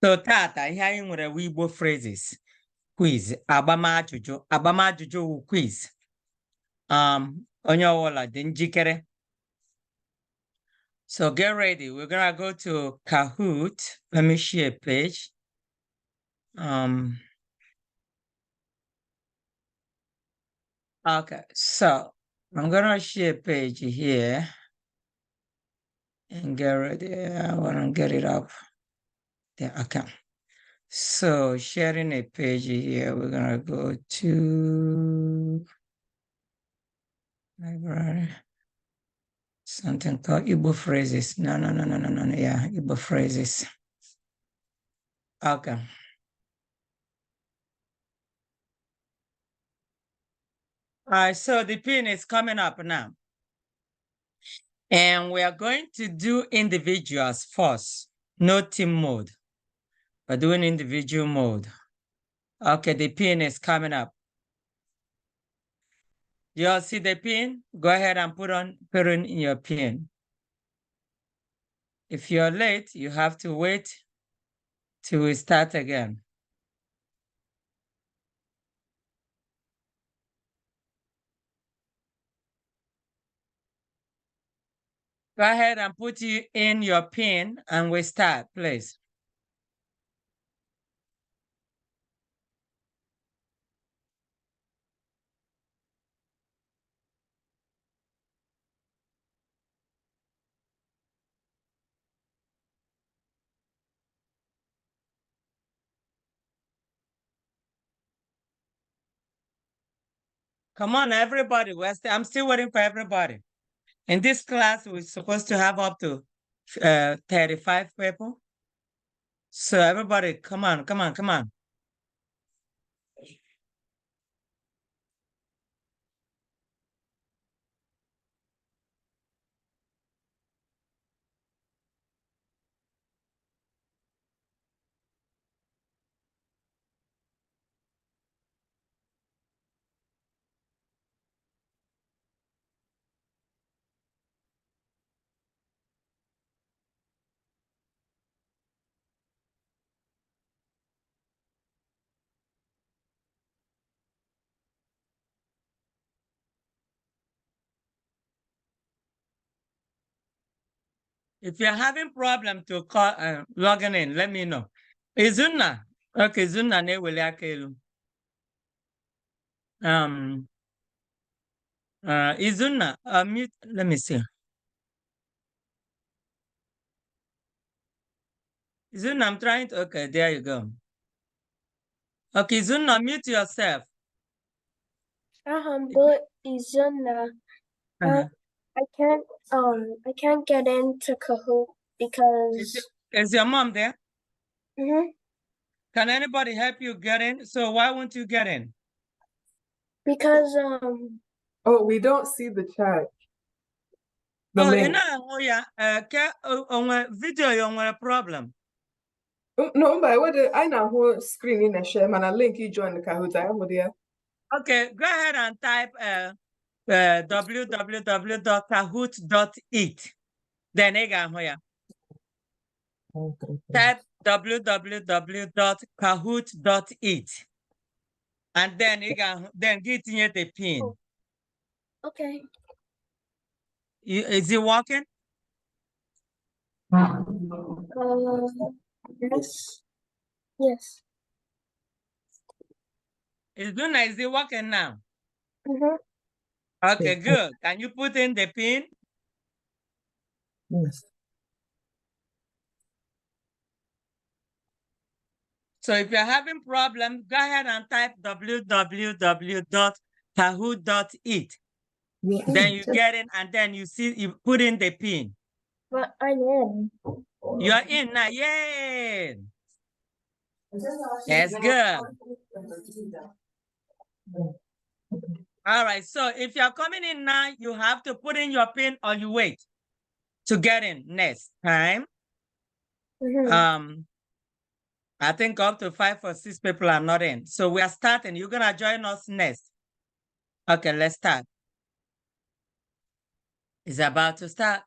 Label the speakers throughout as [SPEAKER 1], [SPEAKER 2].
[SPEAKER 1] So tata, here anyị nwere Igbo phrases. Quiz, agbamajụjụ wu quiz. Onye ọwụla dị njikere. So get ready. We're gonna go to Kahoot. Let me share a page. Okay, so I'm gonna share a page here and get ready. I wanna get it up. There, okay. So sharing a page here, we're gonna go to library. Something called Igbo phrases. No. Yeah, Igbo phrases. Okay. All right, so the pin is coming up now. And we are going to do individuals first, no team mode. We're doing individual mode. Okay, the pin is coming up. You all see the pin? Go ahead and put in your pin. If you're late, you have to wait till we start again. Go ahead and put in your pin and we start, please. Come on, everybody. I'm still waiting for everybody. In this class, we're supposed to have up to 35 people. So everybody, come on. If you're having problem to call logging in, let me know. Izuna. Okay, Izuna na-eweli aka elu. Izuna, mute. Let me see. Izuna, I'm trying to. Okay, there you go. Okay, Izuna, mute yourself.
[SPEAKER 2] But Izuna, I can't get into Kahoot because
[SPEAKER 1] Is your mom there?
[SPEAKER 2] Mhm.
[SPEAKER 1] Can anybody help you get in? So why won't you get in?
[SPEAKER 2] Because
[SPEAKER 3] Oh, we don't see the chat. The
[SPEAKER 1] Oh, you
[SPEAKER 3] link.
[SPEAKER 1] know, yeah. On video, you want a problem.
[SPEAKER 3] No, but what I know who screen in a share and a link you join the Kahoot. I am there.
[SPEAKER 1] Okay, go ahead and type www.kahoot.it. Then again here. Type www.kahoot.it. And then get in the pin.
[SPEAKER 2] okay.
[SPEAKER 1] Is it working?
[SPEAKER 2] Yes. Yes.
[SPEAKER 1] Is it working now?
[SPEAKER 2] Mm-hmm.
[SPEAKER 1] Okay, good. Can you put in the pin?
[SPEAKER 3] Yes.
[SPEAKER 1] So if you're having problems, go ahead and type www.kahoot.it.
[SPEAKER 3] Yeah.
[SPEAKER 1] Then you get in and then you put in the pin.
[SPEAKER 2] But I'm in.
[SPEAKER 1] You're in now. Yay! That's good. All right. So if you're coming in now, you have to put in your pin or you wait to get in next time.
[SPEAKER 2] Mm-hmm.
[SPEAKER 1] I think up to 5 or 6 people are not in. So we are starting. You're gonna join us next. Okay, let's start. It's about to start. 。 . 。 . 。 . 。 . 。 . 。 . 。 . 。 . 。 . 。 . 。 . 。 . 。 . 。 。 . 。 。 . 。 。 . 。 。 。 . 。 。 . 。 。 . 。 。 . 。
[SPEAKER 2] Okay. 。 .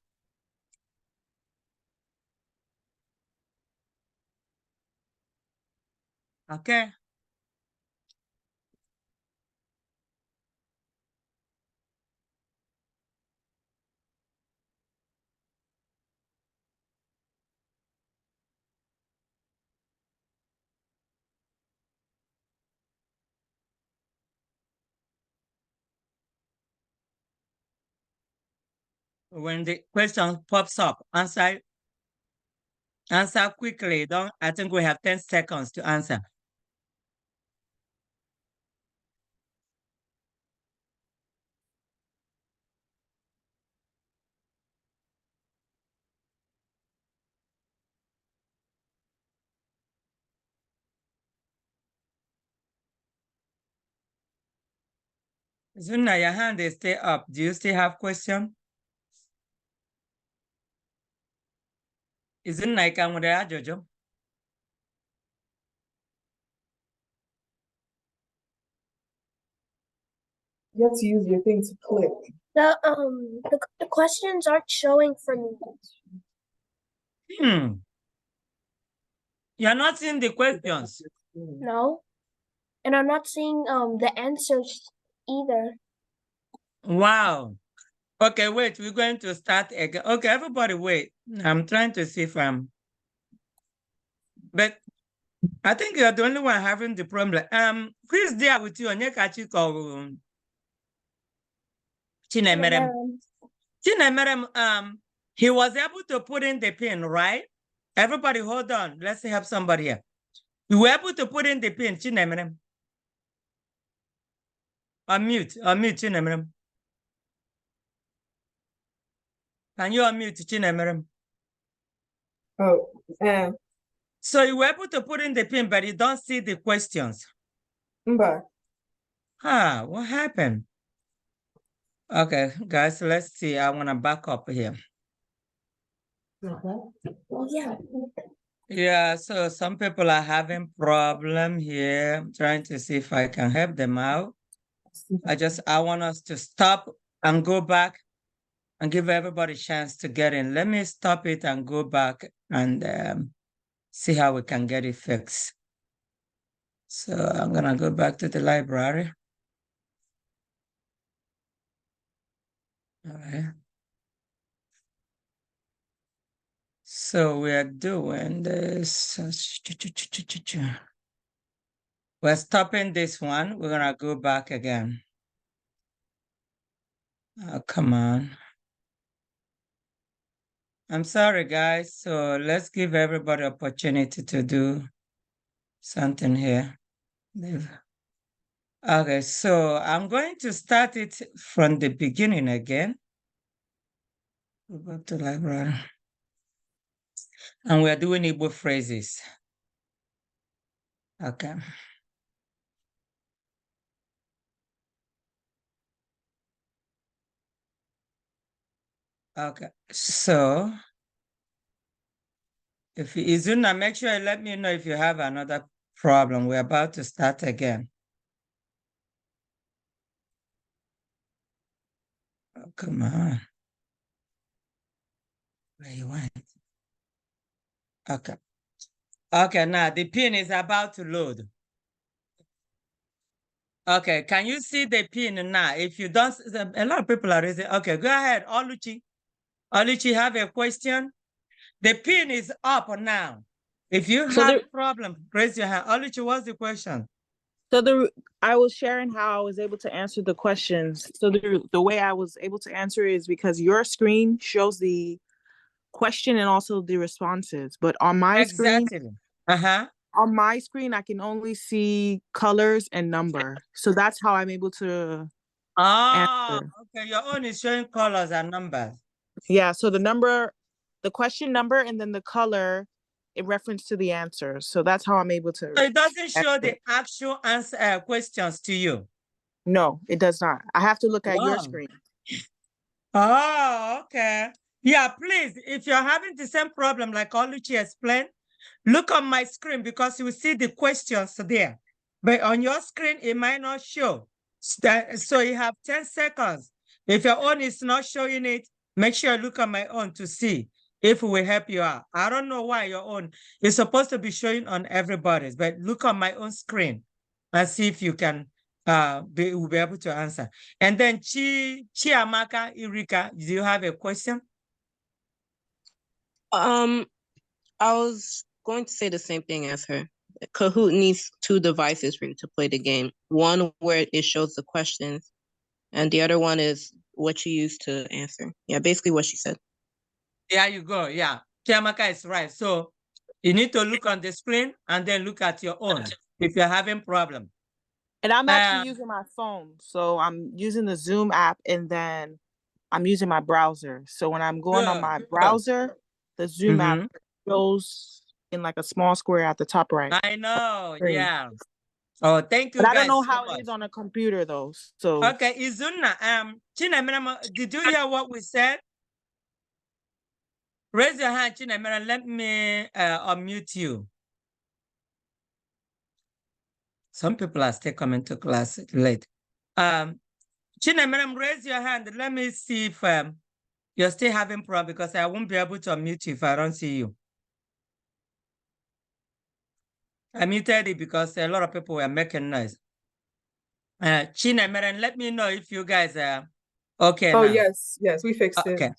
[SPEAKER 1] Okay. When the question pops up, answer quickly. Don't. I think we have 10 seconds to answer. Zuna, your hand is still up. Do you still have question? Is it like I'm with Jojo?
[SPEAKER 3] You have to use your thing to click.
[SPEAKER 2] The questions aren't showing for me.
[SPEAKER 1] You're not seeing the questions.
[SPEAKER 2] No. And I'm not seeing the answers either.
[SPEAKER 1] Wow. Okay, wait, we're going to start again. Okay, everybody wait. I'm trying to see if but I think you're the only one having the problem. Who is there with you? Onyekachi or Chinemerem? Chinemerem, he was able to put in the pin, right? Everybody hold on. Let's help somebody here. You were able to put in the pin, Chinemerem. Unmute, Chinemerem. Can you unmute Chinemerem?
[SPEAKER 3] Oh,
[SPEAKER 1] So you were able to put in the pin, but you don't see the questions.
[SPEAKER 3] Mba.
[SPEAKER 1] What happened? Okay, guys, let's see. I want to back up here.
[SPEAKER 2] Oh, yeah.
[SPEAKER 1] Yeah, so some people are having problem here. I'm trying to see if I can help them out. I want us to stop and go back and give everybody a chance to get in. Let me stop it and go back and see how we can get it fixed. So I'm gonna go back to the library. All right. So we are doing this. We're stopping this one. We're gonna go back again. Oh, come on. I'm sorry, guys. So let's give everybody opportunity to do something here. Okay, so I'm going to start it from the beginning again. Go back to library. And we're doing Igbo phrases. Okay. Okay, so if Izuna, make sure you let me know if you have another problem. We're about to start again. Oh, come on. Where you went? Okay. Okay, now the pin is about to load. Okay, can you see the pin now? If you don't, a lot of people are raising. Okay, go ahead, Oluchi. Oluchi, have a question? The pin is up now. If you have a problem, raise your hand. Oluchi, what's the question?
[SPEAKER 4] So I was sharing how I was able to answer the questions. So the way I was able to answer is because your screen shows the question and also the responses, but on my screen, on my screen, I can only see colors and number. So that's how I'm able to answer.
[SPEAKER 1] Okay. Your own is showing colors and numbers.
[SPEAKER 4] Yeah. So the question number, and then the color in reference to the answer. So that's how I'm able to.
[SPEAKER 1] So it doesn't show the actual answer questions to you.
[SPEAKER 4] No, it does not. I have to look at your screen.
[SPEAKER 1] Oh, okay. Yeah, please, if you're having the same problem like Oluchi explained, look on my screen because you will see the questions there. But on your screen, it might not show. So you have 10 seconds. If your own is not showing it, make sure you look on my own to see. if we help you out. I don't know why your own is supposed to be showing on everybody's, but look on my own screen and see if you can will be able to answer. And then Chiamaka Irika, do you have a question?
[SPEAKER 5] I was going to say the same thing as her. Kahoot needs two devices for you to play the game. One where it shows the questions, and the other one is what you use to answer. Yeah, basically what she said.
[SPEAKER 1] There you go. Yeah, Chiamaka is right. So you need to look on the screen and then look at your own if you're having problem.
[SPEAKER 4] And I'm actually using my phone. So I'm using the Zoom app and then I'm using my browser. So when I'm going on my browser, the Zoom app shows in like a small square at the top right.
[SPEAKER 1] I know. Yeah. Oh, thank you.
[SPEAKER 4] But I don't
[SPEAKER 1] guys
[SPEAKER 4] know
[SPEAKER 1] so
[SPEAKER 4] how
[SPEAKER 1] much.
[SPEAKER 4] it is on a computer though. So
[SPEAKER 1] Okay, Izuna, Chinemere, did you hear what we said? Raise your hand, Chinemere. Let me unmute you. Some people are still coming to class late. Chinemere, raise your hand. Let me see if you're still having problem because I won't be able to unmute you if I don't see you. I muted it because a lot of people were making noise. Chinemere, let me know if you guys are okay
[SPEAKER 3] Oh,
[SPEAKER 1] now.
[SPEAKER 3] yes, we fixed it.
[SPEAKER 1] Okay.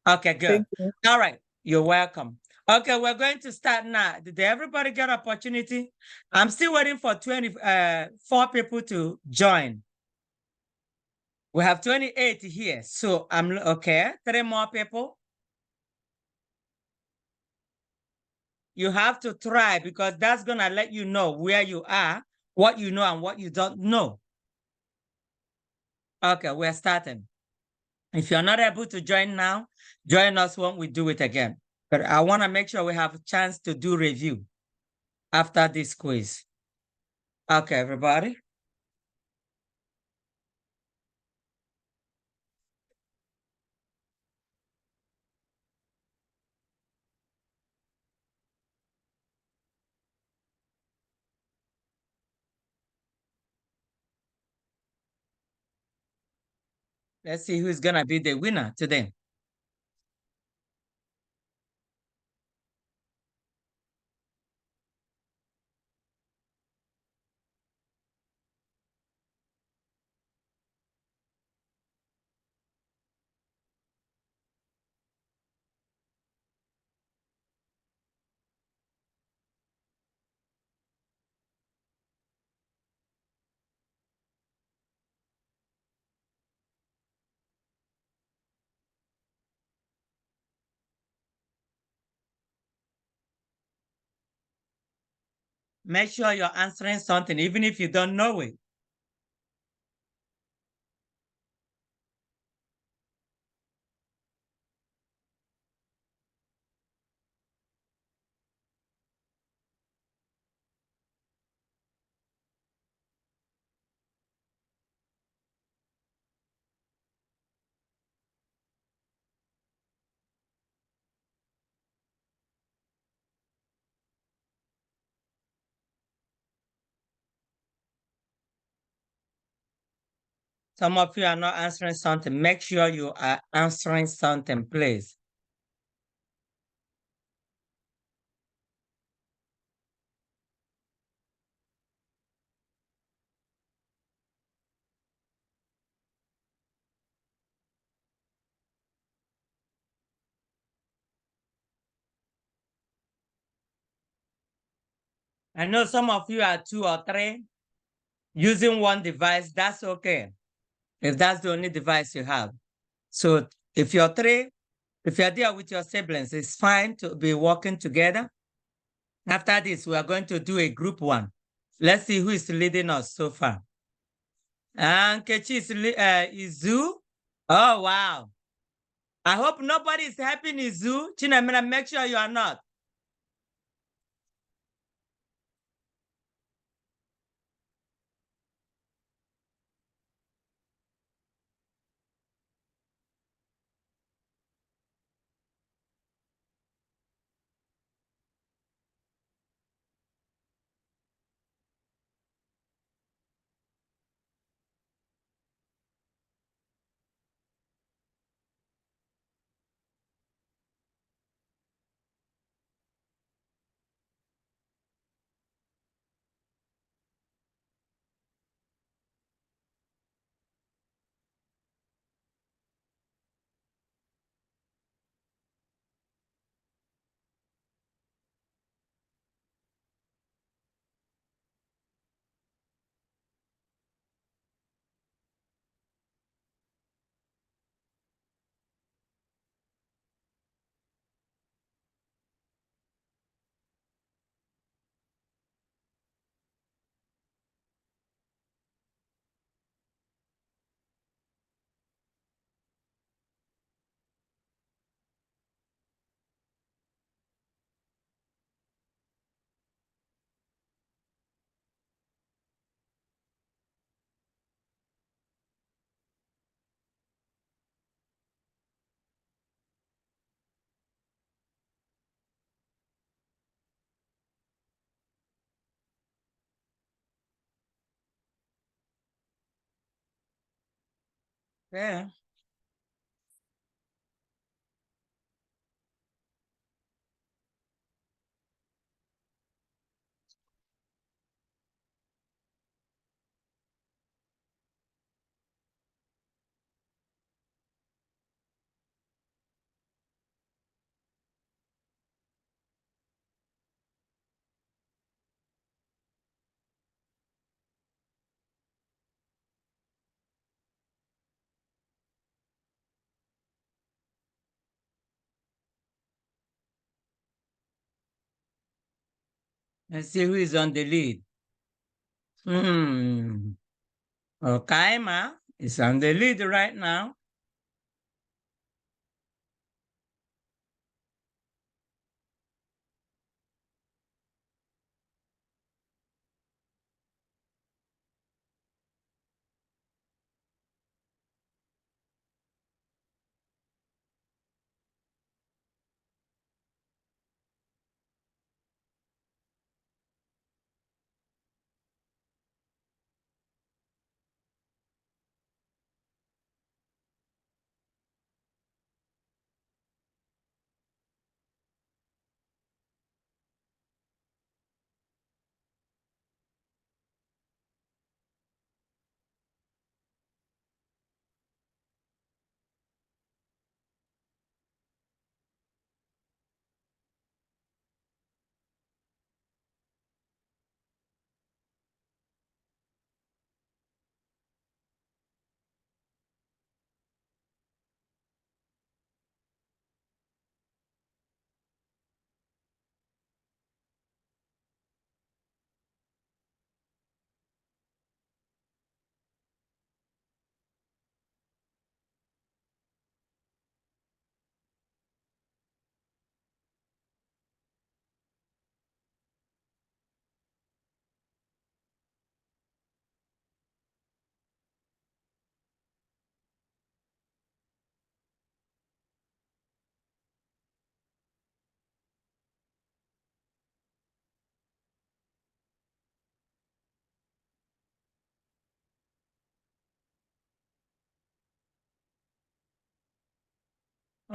[SPEAKER 1] Okay, good.
[SPEAKER 3] Thank you.
[SPEAKER 1] All right. You're welcome. Okay, we're going to start now. Did everybody get opportunity? I'm still waiting for 24 people to join. We have 28 here. So I'm okay. 3 more people. You have to try because that's gonna let you know where you are, what you know, and what you don't know. Okay, we're starting. If you're not able to join now, join us when we do it again. But I want to make sure we have a chance to do review after this quiz. Okay, everybody. Let's see who's gonna be the winner today. Make sure you're answering something, even if you don't know it. Some of you are not answering something. Make sure you are answering something, please. I know some of you are 2 or 3 using one device. That's okay. If that's the only device you have. So if you're 3, if you're there with your siblings, it's fine to be working together. After this, we are going to do a group 1. Let's see who is leading us so far. And Kechi is Izu. Oh, wow. I hope nobody is helping Izu. Chinamina, make sure you are not. Okay. Let's see who is on the lead. Okaima is on the lead right now.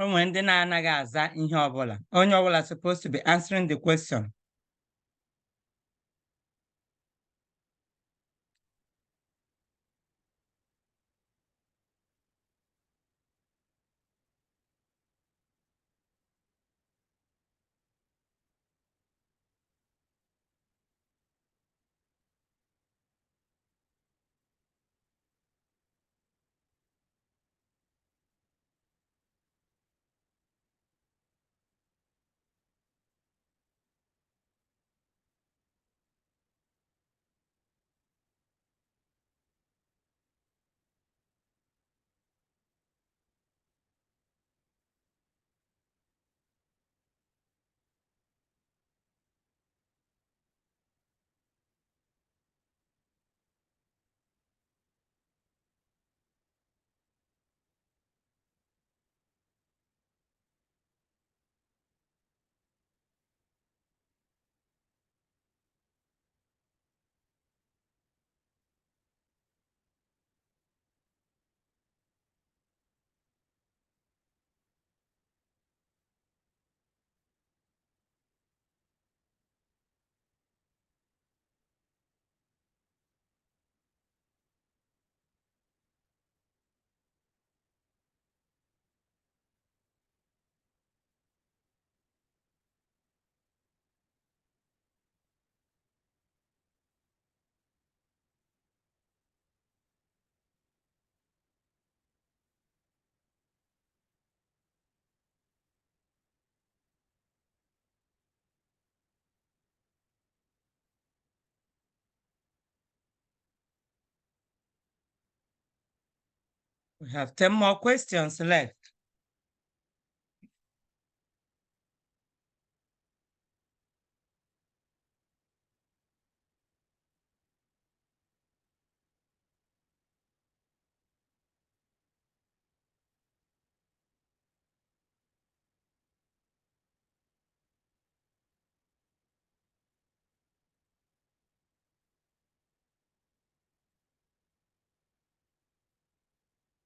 [SPEAKER 1] Onwe ndị na-anaghị aza ihe ọbụla. Onye ọbụla supposed to be answering the question. We have 10 more questions left.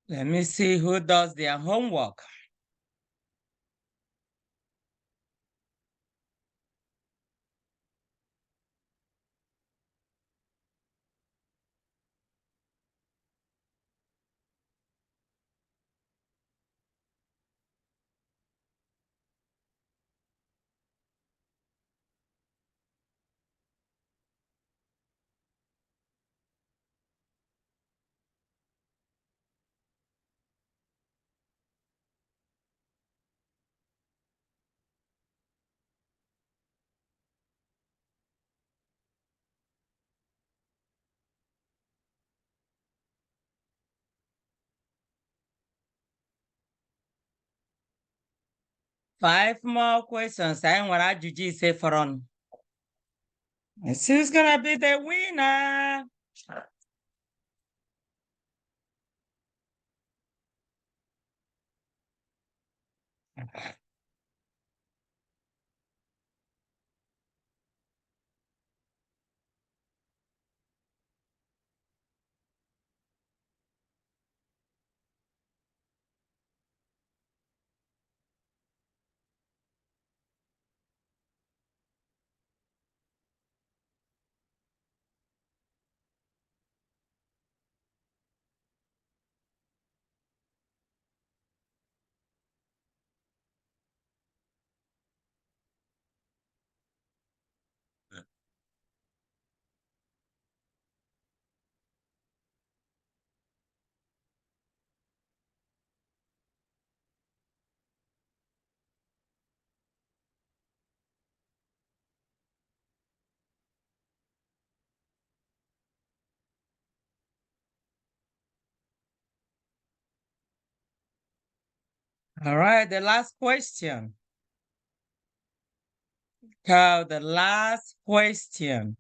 [SPEAKER 1] Let me see who does their homework. Five more questions. I want Ajụjụ ise fọrọ. Let's see who's gonna be the winner. All right, the last question. Ka the last question.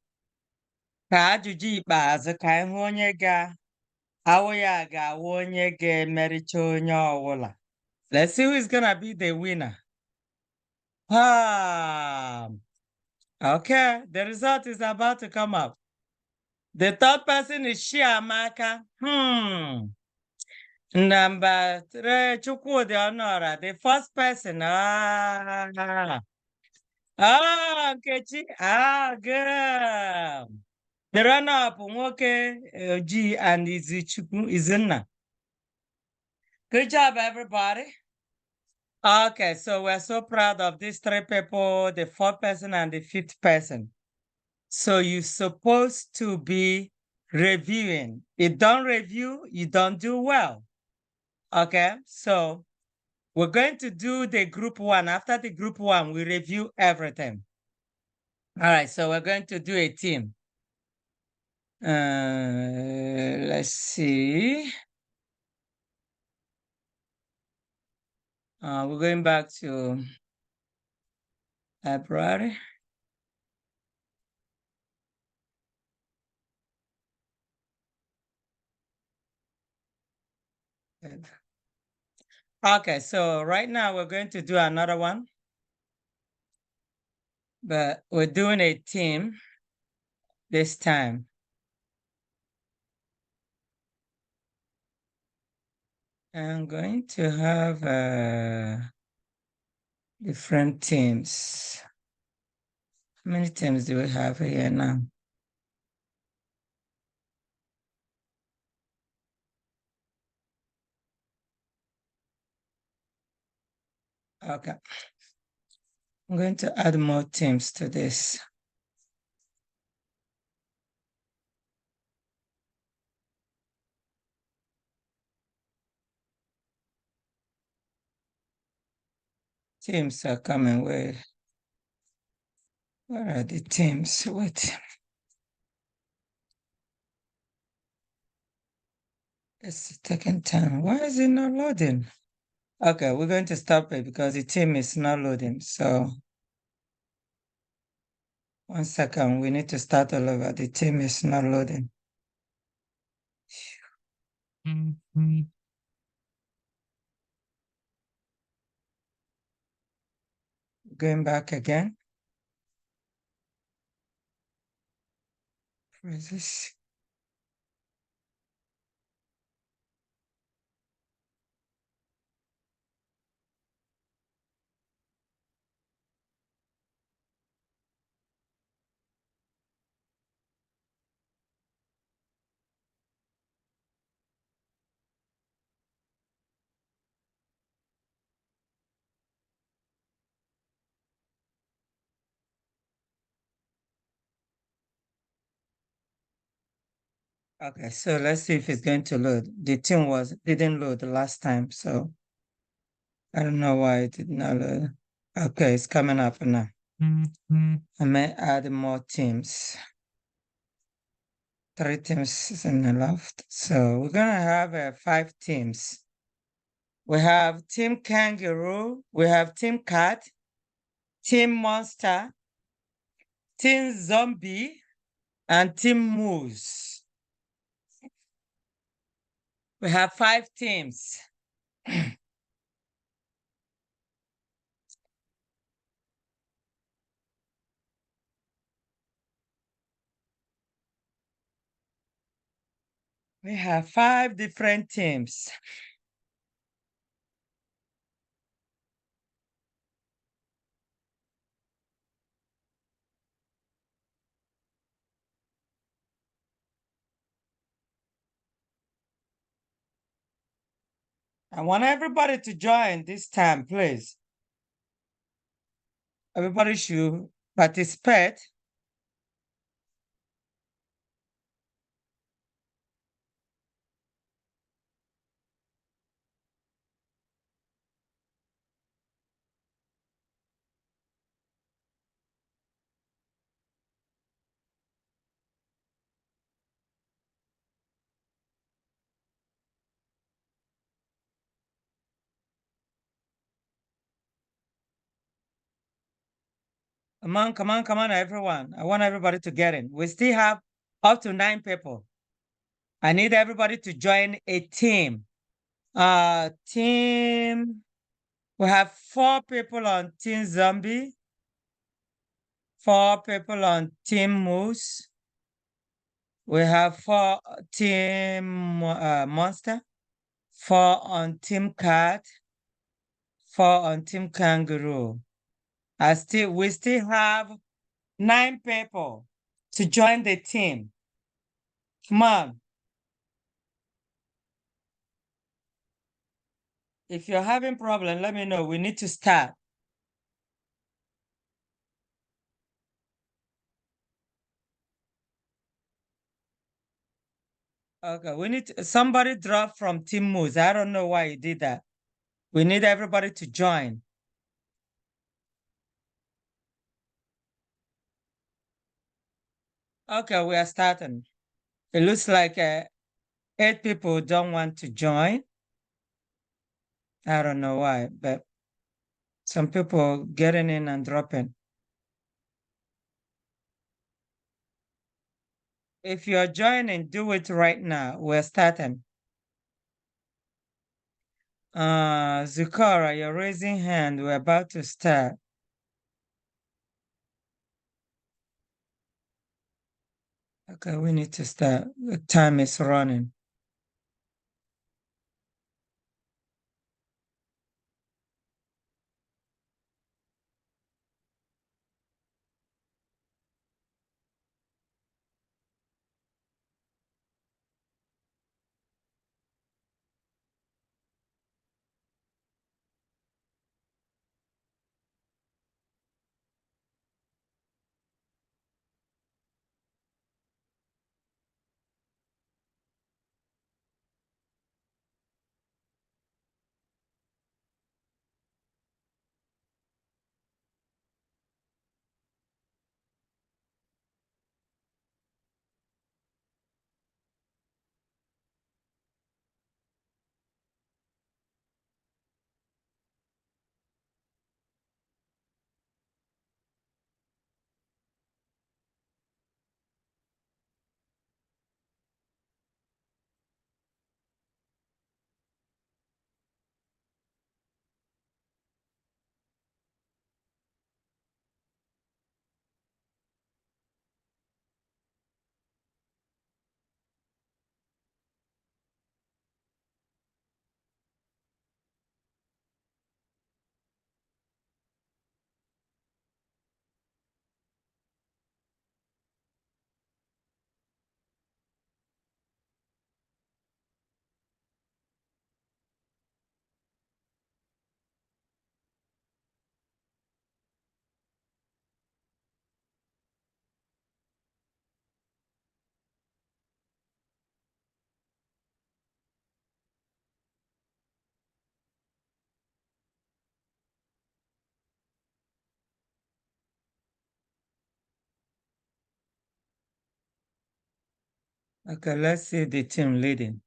[SPEAKER 1] Ka ajụjụ ikpeazụ ka anyị hụ onye awụ ya ga-awụ onye ga-emericha onye ọbụla. Let's see who is gonna be the winner. Okay, the result is about to come up. The third person is Chiamaka. Number three, Chukwudi Honora. The first person. Nkechi. Good. The runner-up, Nwoke G and Izinna. Good job, everybody. Okay, so we're so proud of these three people, the fourth person and the fifth person. So you're supposed to be reviewing. If you don't review, you don't do well. Okay, so we're going to do the group one. After the group one, we review everything. All right, so we're going to do a team. Let's see. We're going back to library. Okay, so right now we're going to do another one. But we're doing a team this time. I'm going to have different teams. How many teams do we have here now? Okay. I'm going to add more teams to this. Teams are coming. Where are the teams? Wait. It's taking time. Why is it not loading? Okay, we're going to stop it because the team is not loading. So 1 second, we need to start all over. The team is not loading. Going back again. Where is this? Okay, so let's see if it's going to load. The thing didn't load the last time, so I don't know why it did not load. Okay, it's coming up now. I may add more teams. 3 teams is in the left. So we're gonna have 5 teams. We have Team Kangaroo, we have Team Cat, Team Monster, Team Zombie, and Team Moose. We have 5 teams. We have 5 different teams. I want everybody to join this time, please. Everybody should participate. Come on, everyone. I want everybody to get in. We still have up to 9 people. I need everybody to join a team. We have 4 people on Team Zombie, 4 people on Team Moose. We have 4 Team Monster, 4 on Team Cat, 4 on Team Kangaroo. We still have 9 people to join the team. Come on. If you're having problem, let me know. We need to start. Okay, somebody dropped from Team Moose. I don't know why he did that. We need everybody to join. Okay, we are starting. It looks like 8 people don't want to join. I don't know why, but some people getting in and dropping. If you're joining, do it right now. We're starting. Zukara, you're raising hand. We're about to start. Okay, we need to start. The time is running. Okay, let's see the team leading.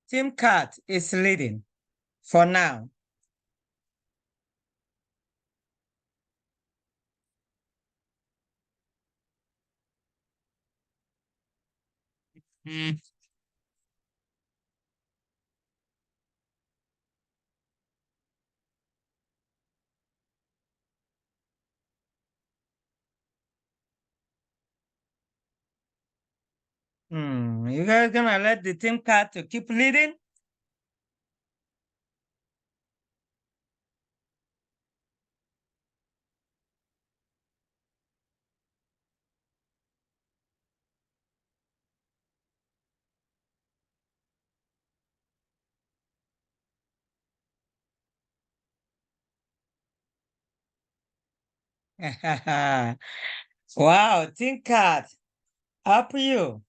[SPEAKER 1] Team Cat is leading for now. You guys gonna let the Team Cat to keep leading? Wow, Team Cat, up you.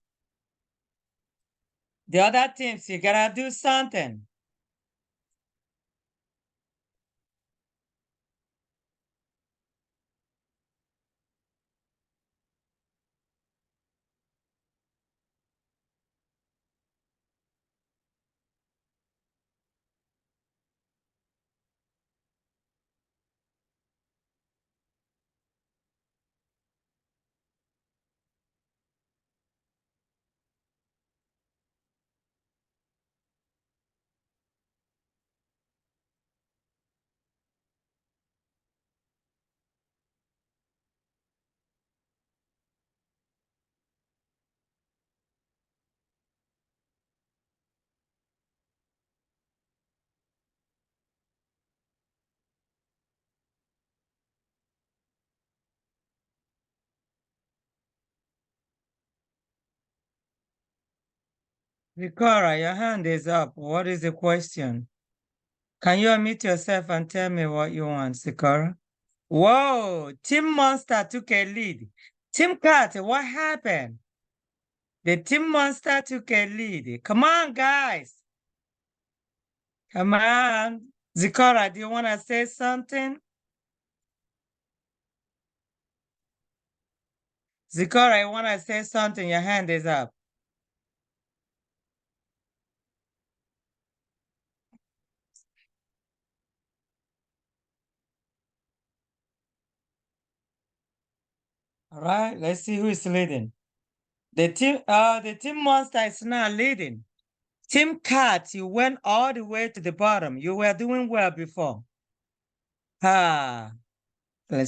[SPEAKER 1] The other teams, you gotta do something. Vicora, your hand is up. What is the question? Can you unmute yourself and tell me what you want, Sikora? Whoa, Team Monster took a lead. Team Cat, what happened? The Team Monster took a lead. Come on, guys. Come on. Zikora, do you want to say something? Zikora, you want to say something? Your hand is up. All right, let's see who is leading. The team Monster is not leading. Team Cat, you went all the way to the bottom. You were doing well before. Let's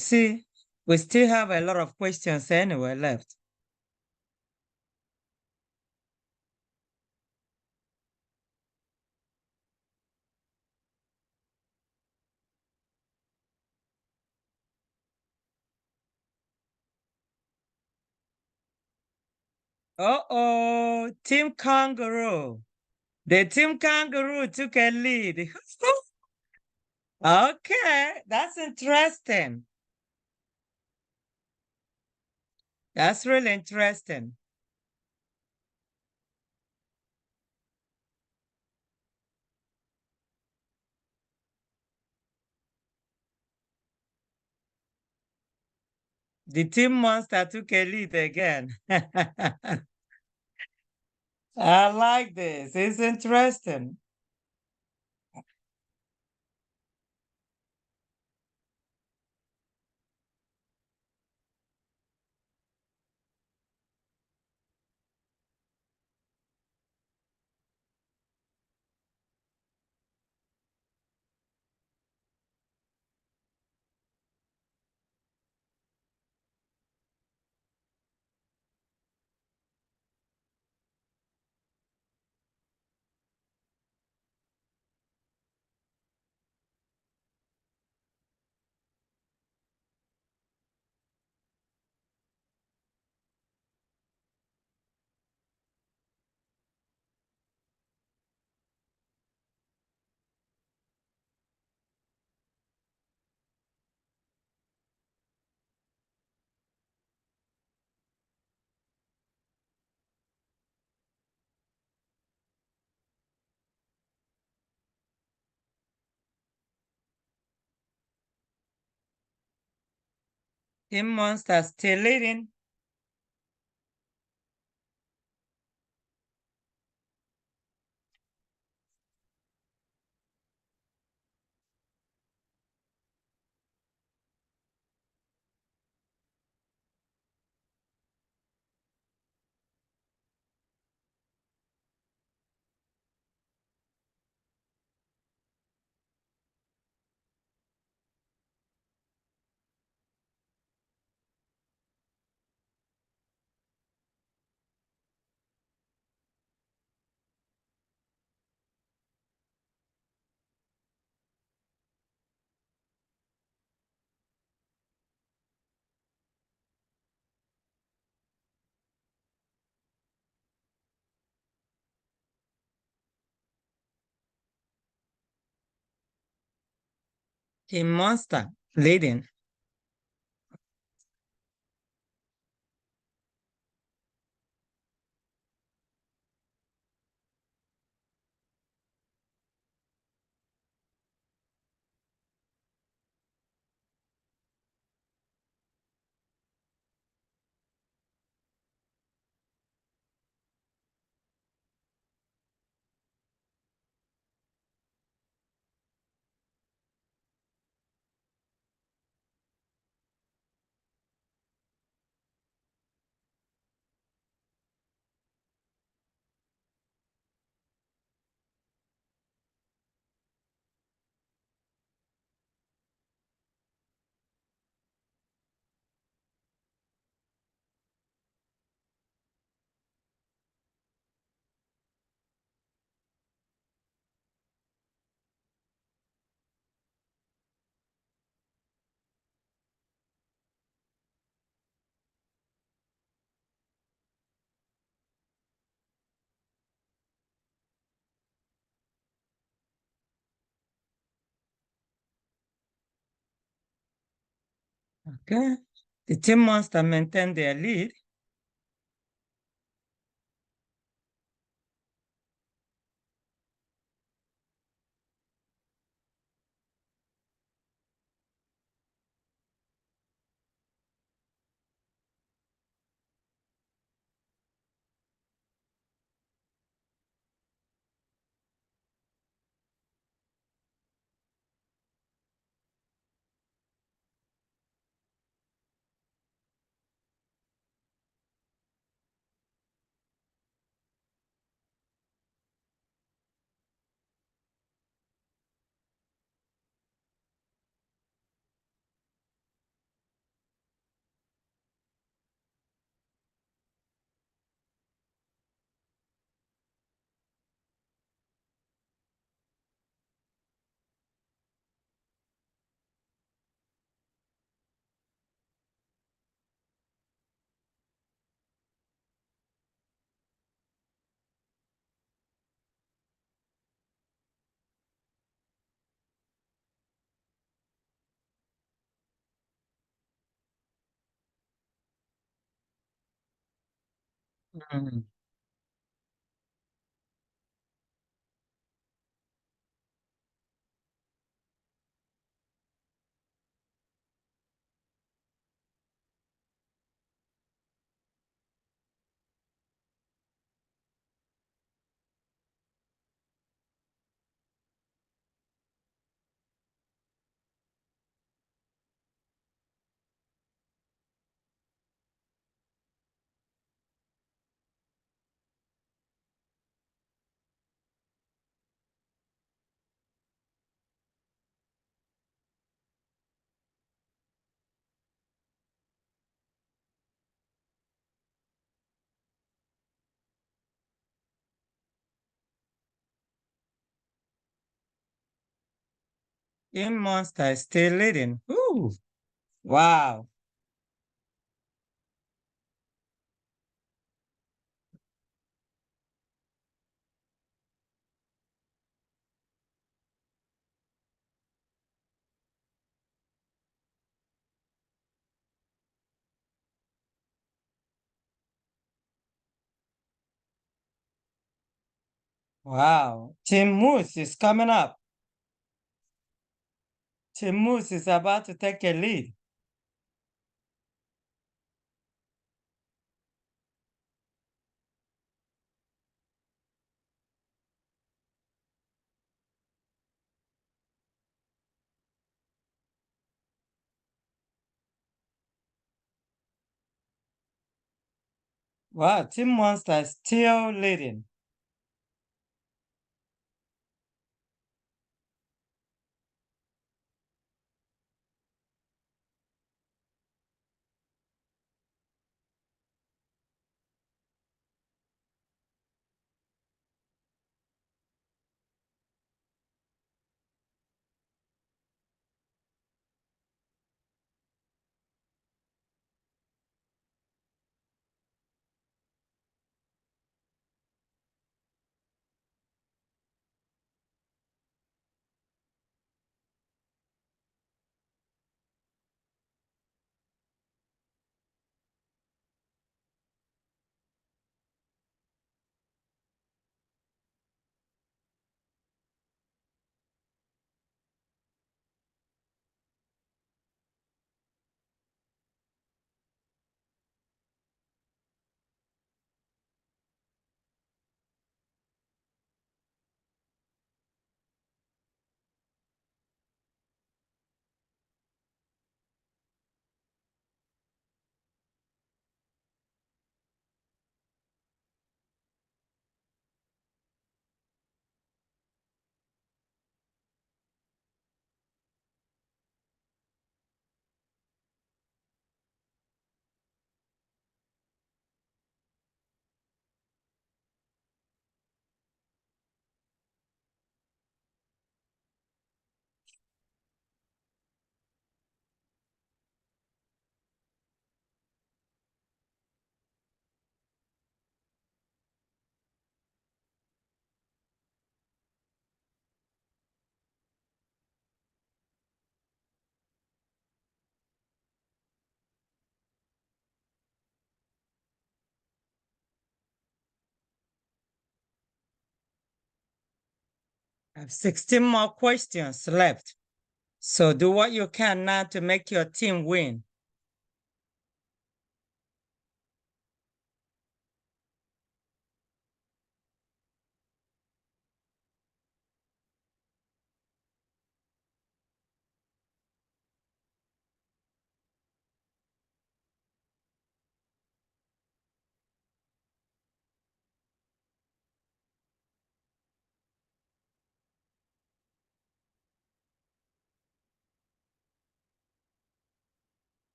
[SPEAKER 1] see. We still have a lot of questions anyway left. Uh-oh, Team Kangaroo. The Team Kangaroo took a lead. Okay, that's interesting. That's really interesting. The Team Monster took a lead again. I like this. It's interesting. Team Monster still leading. Team Monster leading. Okay. The Team Monster maintain their lead. Mm. Team Monster is still leading. Ooh. Wow. Wow. Team Moose is coming up. Team Moose is about to take a lead. Wow, Team Monster is still leading. I have 16 more questions left. So do what you can now to make your team win.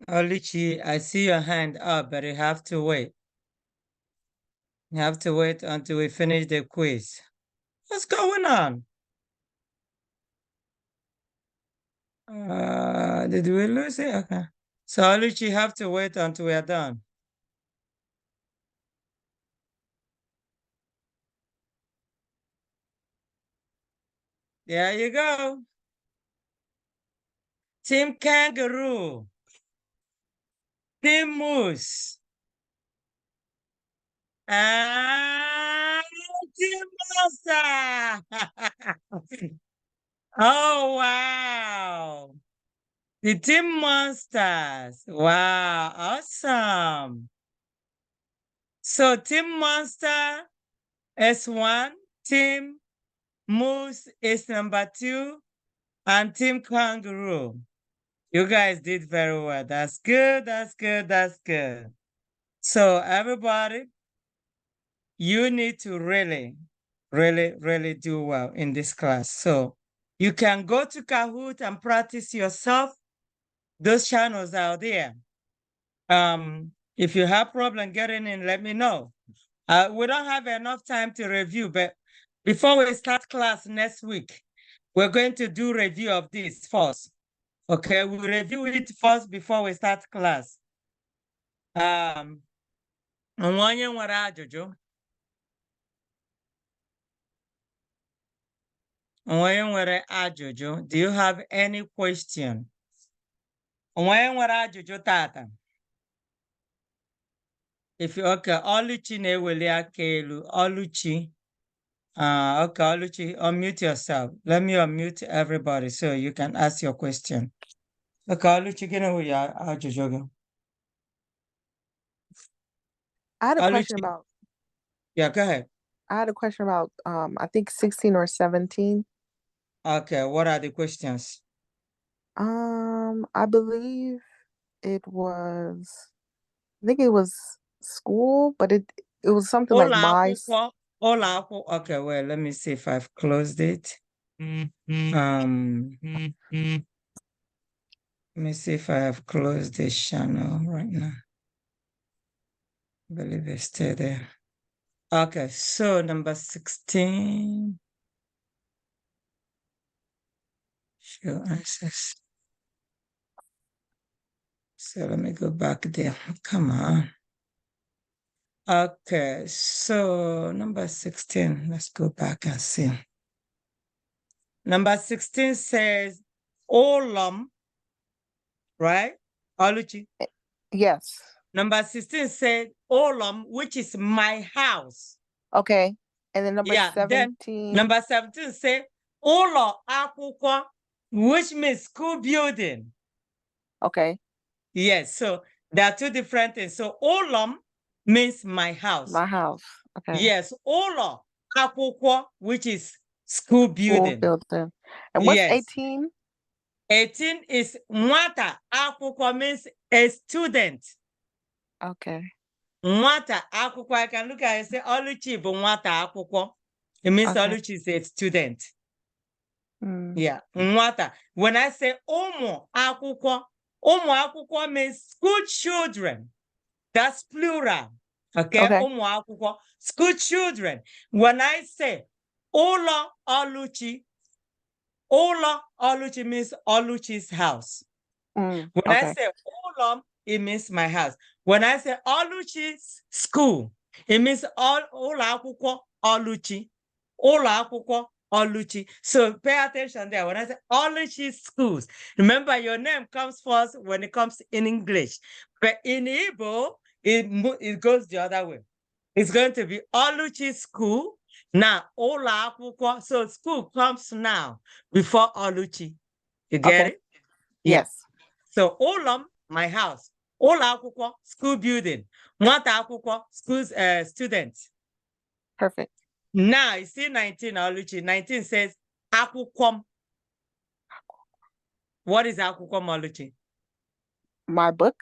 [SPEAKER 1] Olichi, I see your hand up, but you have to wait. You have to wait until we finish the quiz. What's going on? Did we lose it? Okay. So Olichi, you have to wait until we are done. There you go. Team Kangaroo. Team Moose. And Team Monster. Oh, wow. The Team Monsters. Wow, awesome. So Team Monster is one, Team Moose is number two, and Team Kangaroo. You guys did very well. That's good, that's good, that's good. So everybody, you need to really, really, really do well in this class. So you can go to Kahoot and practice yourself. Those channels are there. If you have problem getting in, let me know. We don't have enough time to review, but before we start class next week, we're going to do review of this first. Okay, we'll review it first before we start class. Onye nwere ajụjụ? Onye nwere ajụjụ? Do you have any question? Onye nwere ajụjụ tata? If you okay, Oluchi na-eweli aka elu. Oluchi. Okay, Oluchi, unmute yourself. Let me unmute everybody so you can ask your question. Okay, Oluchi, gịnị wụ ya ajụjụ gị?
[SPEAKER 6] I had a
[SPEAKER 1] Oluchi.
[SPEAKER 6] question about
[SPEAKER 1] Yeah, go ahead.
[SPEAKER 6] I had a question about I think 16 or 17.
[SPEAKER 1] Okay, what are the questions?
[SPEAKER 6] I believe it was I think it was school, but it was something like my
[SPEAKER 1] Okay, well, let me see if I've closed it. Let me see if I have closed this channel right now. I believe it's still there. Okay, so number 16. Show answers. So let me go back there. Come on. Okay, so number 16, let's go back and see. Number 16 says Olam, right? Oluchi.
[SPEAKER 6] Yes.
[SPEAKER 1] Number 16 said Olam, which is my house.
[SPEAKER 6] Okay. And then number
[SPEAKER 1] Yeah,
[SPEAKER 6] 17.
[SPEAKER 1] then number 17 said Olo Akwụkwọ, which means school building.
[SPEAKER 6] Okay.
[SPEAKER 1] Yes, so there are two different things. So Olam means my house.
[SPEAKER 6] My house. Okay.
[SPEAKER 1] Yes, Olo Akwụkwọ, which is school building.
[SPEAKER 6] School building. And what's
[SPEAKER 1] Yes.
[SPEAKER 6] 18?
[SPEAKER 1] 18 is Nwata Akwụkwọ, means a student.
[SPEAKER 6] Okay.
[SPEAKER 1] Nwata Akwụkwọ, I can look at it and say Oluchi bụ Nwata Akwụkwọ. It means
[SPEAKER 6] Okay.
[SPEAKER 1] Oluchi is a student.
[SPEAKER 6] Mm.
[SPEAKER 1] Yeah, Nwata. When I say Ụmụ Akwụkwọ means school children. That's plural. Okay,
[SPEAKER 6] Okay.
[SPEAKER 1] Ụmụ Akwụkwọ, school children. When I say Ụlọ Oluchi means Oluchi's house.
[SPEAKER 6] Mm.
[SPEAKER 1] When
[SPEAKER 6] Okay.
[SPEAKER 1] I say Ụlọ, it means my house. When I say Oluchi's school, it means Ụlọ Akwụkwọ Oluchi. Ụlọ Akwụkwọ Oluchi. So pay attention there. When I say Oluchi's schools, remember your name comes first when it comes in English. But in Igbo, it goes the other way. It's going to be Oluchi's school. Now, Ụlọ Akwụkwọ. So school comes now before Oluchi. You get
[SPEAKER 6] Okay.
[SPEAKER 1] it? Yeah.
[SPEAKER 6] Yes.
[SPEAKER 1] So Ụlọ, my house. Ụlọ Akwụkwọ, school building. Nwata Akwụkwọ, school students.
[SPEAKER 6] Perfect.
[SPEAKER 1] Now, you see 19, Oluchi. 19 says Akwụkwọ. What is Akwụkwọ, Oluchi?
[SPEAKER 6] My book.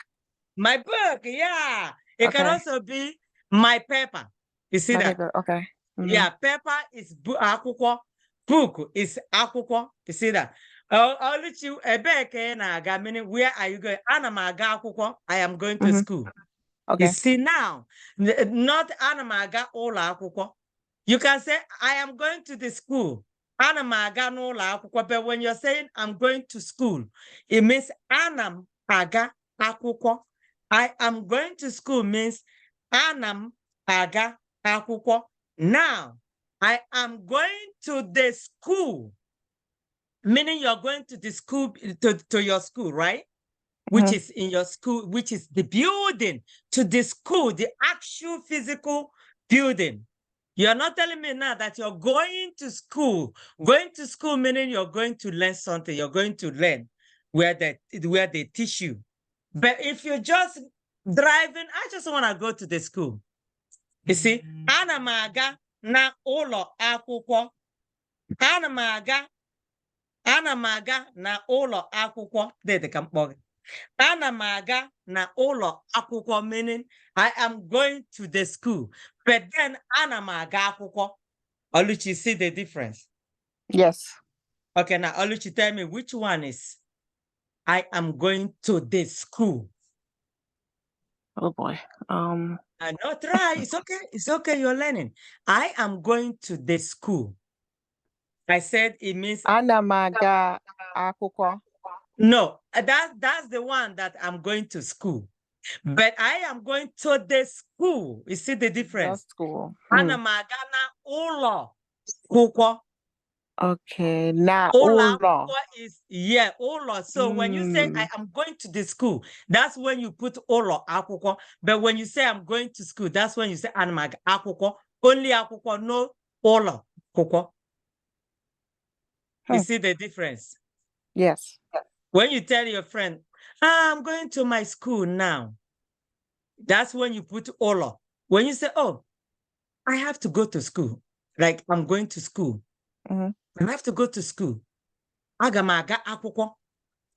[SPEAKER 1] My book, yeah. It can
[SPEAKER 6] Okay.
[SPEAKER 1] also be my paper. You see
[SPEAKER 6] My
[SPEAKER 1] that?
[SPEAKER 6] paper. Okay. Mhm.
[SPEAKER 1] Yeah, paper is akwụkwọ. Book is akwụkwọ. You see that? Oluchi, ebee ka ị na-aga, meaning where are you going? Ana m aga akwụkwọ. I am going to
[SPEAKER 6] Mhm.
[SPEAKER 1] school.
[SPEAKER 6] Okay.
[SPEAKER 1] You see now, not ana m aga ụlọ akwụkwọ. You can say, I am going to the school. Ana m aga n'ụlọ akwụkwọ. But when you're saying I'm going to school, it means ana m aga akwụkwọ. I am going to school means ana m aga akwụkwọ. Now, I am going to the school, meaning you're going to the school, to your school, right? Which is in your school, which is the building, to the school, the actual physical building. You're not telling me now that you're going to school. Going to school meaning you're going to learn something. You're going to learn where they teach you. But if you're just driving, I just want to go to the school. You see, ana m aga na ụlọ akwụkwọ. Ana m aga na ụlọ akwụkwọ. Dị ka mkpọ gị. Ana m aga na ụlọ akwụkwọ, meaning I am going to the school. But then ana m aga akwụkwọ. Oluchi, see the difference?
[SPEAKER 6] Yes.
[SPEAKER 1] Okay, now Oluchi, tell me which one is I am going to the school.
[SPEAKER 6] Oh boy.
[SPEAKER 1] I know, try. It's okay. It's okay. You're learning. I am going to the school. I said it means
[SPEAKER 6] Ana m aga akwụkwọ.
[SPEAKER 1] no. That's the one that I'm going to school. But I am going to the school. You see the
[SPEAKER 6] The
[SPEAKER 1] difference?
[SPEAKER 6] school.
[SPEAKER 1] Ana m aga na ụlọ akwụkwọ.
[SPEAKER 6] Okay. Na
[SPEAKER 1] Ụlọ
[SPEAKER 6] ụlọ.
[SPEAKER 1] akwụkwọ is ụlọ. So when you say I am going to the school, that's when you put ụlọ akwụkwọ. But when you say I'm going to school, that's when you say ana m aga akwụkwọ. Only akwụkwọ, no ụlọ akwụkwọ. You see the difference?
[SPEAKER 6] Yes.
[SPEAKER 1] When you tell your friend, I'm going to my school now, that's when you put ụlọ. When you say, oh, I have to go to school, like I'm going to school.
[SPEAKER 6] Mhm.
[SPEAKER 1] I have to go to school. Aga m aga akwụkwọ.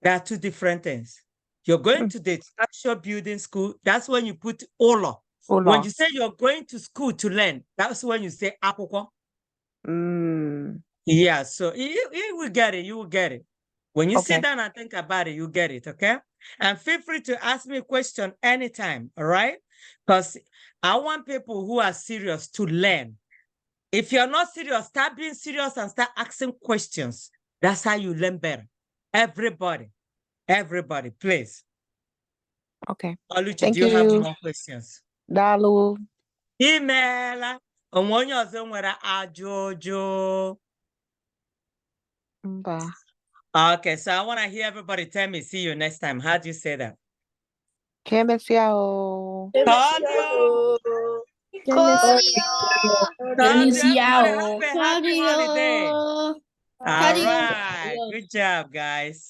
[SPEAKER 1] There are two different things. You're going to the actual building school, that's when you put ụlọ.
[SPEAKER 6] Ụlọ.
[SPEAKER 1] When you say you're going to school to learn, that's when you say akwụkwọ. Yeah, so you will get it. You will get it. When you sit
[SPEAKER 6] Okay.
[SPEAKER 1] down and think about it, you get it, okay? And feel free to ask me a question anytime, all right? Because I want people who are serious to learn. If you're not serious, start being serious and start asking questions. That's how you learn better. Everybody, please.
[SPEAKER 6] Okay.
[SPEAKER 1] Oluchi,
[SPEAKER 6] Thank
[SPEAKER 1] do you have
[SPEAKER 6] you.
[SPEAKER 1] more questions?
[SPEAKER 6] Daalụ.
[SPEAKER 1] Email. Onwe onye ọzọ nwere ajụjụ.
[SPEAKER 6] Mba.
[SPEAKER 1] Okay, so I want to hear everybody tell me, see you next time. How do you say that?
[SPEAKER 6] Ka emesịa o.
[SPEAKER 1] Claudio!
[SPEAKER 2] Claudio.
[SPEAKER 1] Claudio, everybody have a happy
[SPEAKER 2] Claudio.
[SPEAKER 1] holiday. All
[SPEAKER 2] Claudio.
[SPEAKER 1] right. Good job, guys.